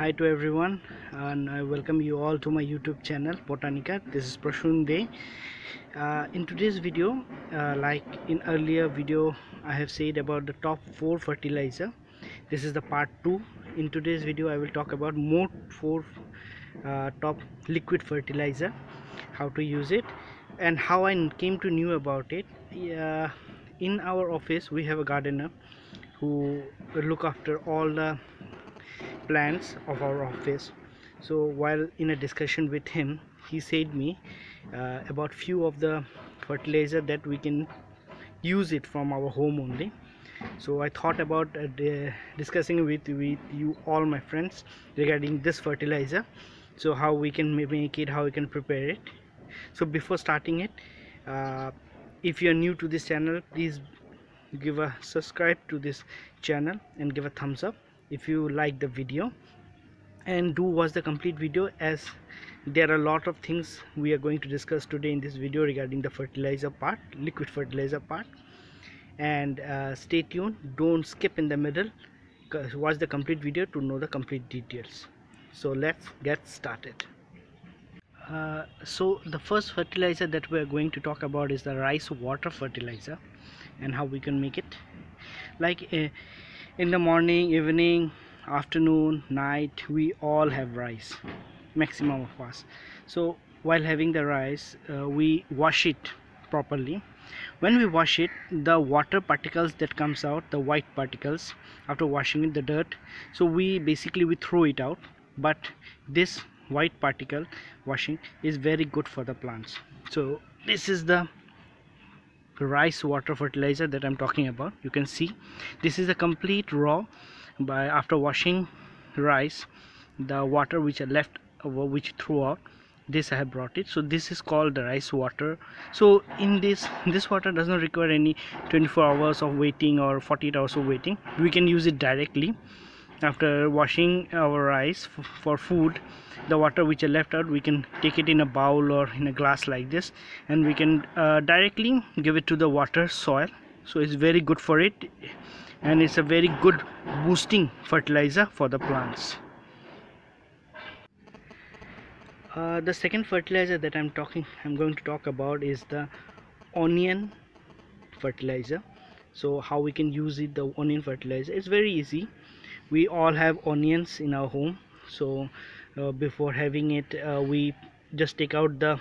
Hi to everyone, and I welcome you all to my YouTube channel Botanica. This is Prashun Day. In today's video, like in earlier video, I have said about the top 4 fertilizer. This is the part 2. In today's video, I will talk about more 4 top liquid fertilizer, how to use it, and how I came to know about it. In our office, we have a gardener who look after all the plants of our office. So while in a discussion with him, he said me about few of the fertilizer that we can use it from our home only. So I thought about discussing with you all my friends regarding this fertilizer, so how we can make it, how we can prepare it. So before starting it, if you are new to this channel, please give a subscribe to this channel and give a thumbs up if you like the video, and do watch the complete video, as there are a lot of things we are going to discuss today in this video regarding the fertilizer part, liquid fertilizer part. And stay tuned, don't skip in the middle, watch the complete video to know the complete details. So let's get started. So the first fertilizer that we are going to talk about is the rice water fertilizer, and how we can make it. Like in the morning, evening, afternoon, night, we all have rice, maximum of us. So while having the rice, we wash it properly. When we wash it, the water particles that comes out, the white particles after washing it, the dirt, so we throw it out. But this white particle washing is very good for the plants. So this is the rice water fertilizer that I'm talking about. You can see this is a complete raw. By after washing rice, the water which are left over, which threw out, this I have brought it. So this is called the rice water. So in this water does not require any 24 hours of waiting or 48 hours of waiting. We can use it directly after washing our rice for food. The water which are left out, we can take it in a bowl or in a glass like this, and we can directly give it to the water soil. So it's very good for it, and it's a very good boosting fertilizer for the plants. The second fertilizer that I'm going to talk about is the onion fertilizer. So how we can use it, the onion fertilizer, it's very easy. We all have onions in our home. So before having it, we just take out the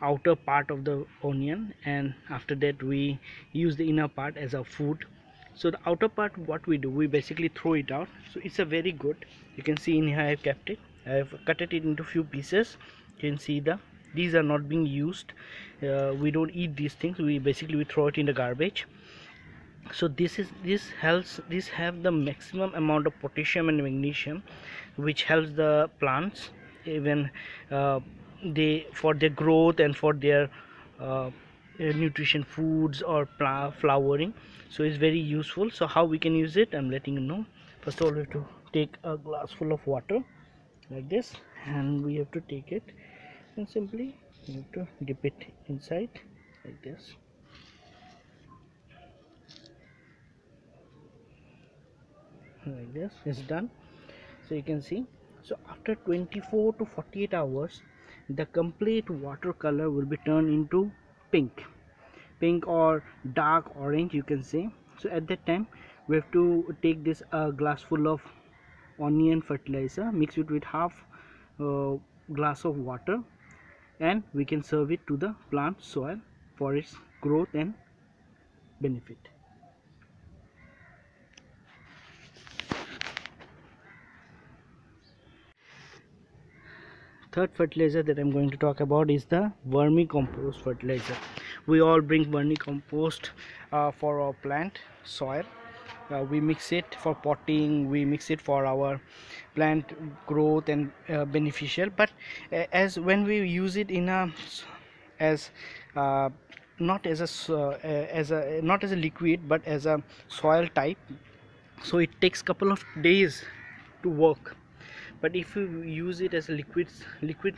outer part of the onion, and after that we use the inner part as our food. So the outer part, what we do, we basically throw it out. So it's a very good, you can see in here I have kept it, I have cut it into few pieces. You can see these are not being used. We don't eat these things, we throw it in the garbage. So this have the maximum amount of potassium and magnesium, which helps the plants, even they, for their growth and for their nutrition foods or flowering. So it's very useful. So how we can use it, I'm letting you know. First of all, we have to take a glass full of water like this, and we have to take it and simply you have to dip it inside like this. Like this, it's done. So you can see, so after 24 to 48 hours, the complete water color will be turned into pink or dark orange, you can say. So at that time, we have to take this glass full of onion fertilizer, mix it with half glass of water, and we can serve it to the plant soil for its growth and benefit. Third fertilizer that I'm going to talk about is the vermicompost fertilizer. We all bring vermicompost for our plant soil. We mix it for potting, we mix it for our plant growth and beneficial. But as when we use it in a as not as a liquid, but as a soil type, so it takes couple of days to work. But if you use it as a liquid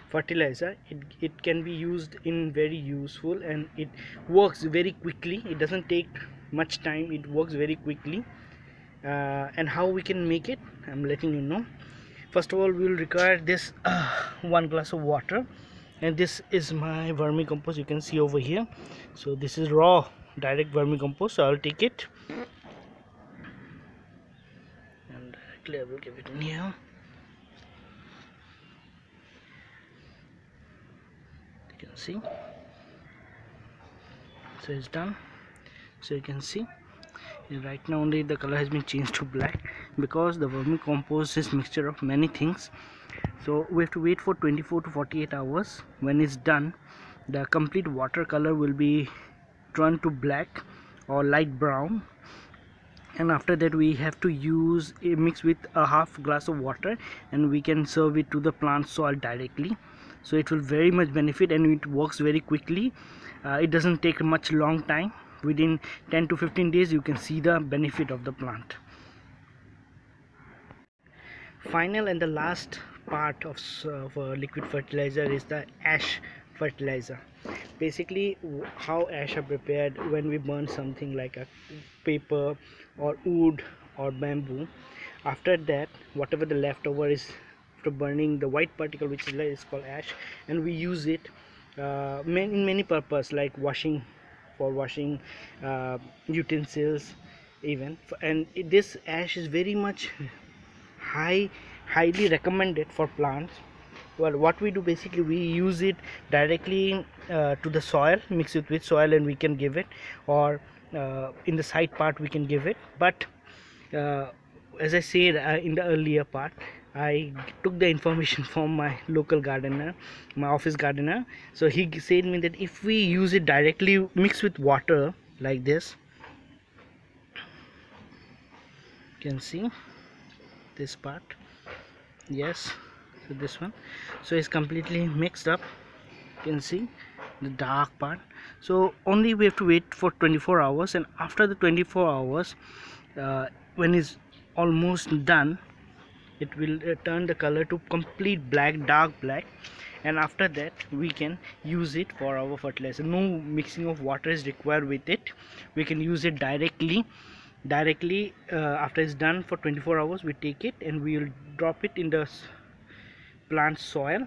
fertilizer, it can be used in very useful, and it works very quickly. It doesn't take much time, it works very quickly, and how we can make it, I'm letting you know. First of all, we will require this 1 glass of water, and this is my vermicompost, you can see over here. So this is raw direct vermicompost, so I'll take it and directly I will give it in here. You can see, so it's done. So you can see right now only the color has been changed to black, because the vermicompost is mixture of many things. So we have to wait for 24 to 48 hours. When it's done, the complete water color will be turned to black or light brown, and after that we have to use a mix with a half glass of water, and we can serve it to the plant soil directly. So it will very much benefit, and it works very quickly. It doesn't take much long time. Within 10 to 15 days you can see the benefit of the plant. Final and the last part of liquid fertilizer is the ash fertilizer. Basically how ash are prepared: when we burn something like a paper or wood or bamboo, after that whatever the leftover is after burning, the white particle which is called ash, and we use it in many purpose, like washing, for washing utensils even. And this ash is very much highly recommended for plants. Well, what we do basically, we use it directly to the soil, mix it with soil, and we can give it, or in the side part we can give it. But as I said in the earlier part, I took the information from my local gardener, my office gardener. So he said me that if we use it directly mixed with water like this, you can see this part, yes, so this one, so it's completely mixed up. You can see the dark part. So only we have to wait for 24 hours, and after the 24 hours, when it's almost done, it will turn the color to complete black, dark black, and after that we can use it for our fertilizer. No mixing of water is required with it. We can use it directly. After it's done for 24 hours, we take it and we will drop it in the plant soil,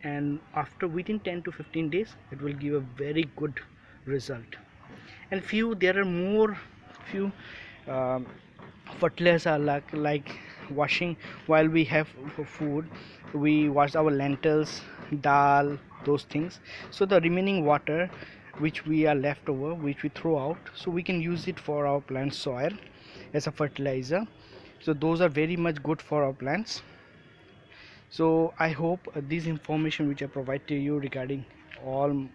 and after within 10 to 15 days it will give a very good result. And there are more few fertilizer like washing. While we have food, we wash our lentils, dal, those things. So the remaining water which we are left over, which we throw out, so we can use it for our plant soil as a fertilizer. So those are very much good for our plants. So I hope this information which I provide to you regarding all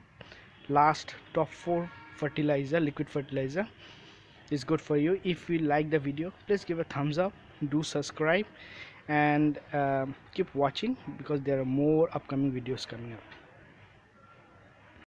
last top 4 fertilizer, liquid fertilizer, is good for you. If you like the video, please give a thumbs up, do subscribe, and keep watching, because there are more upcoming videos coming up.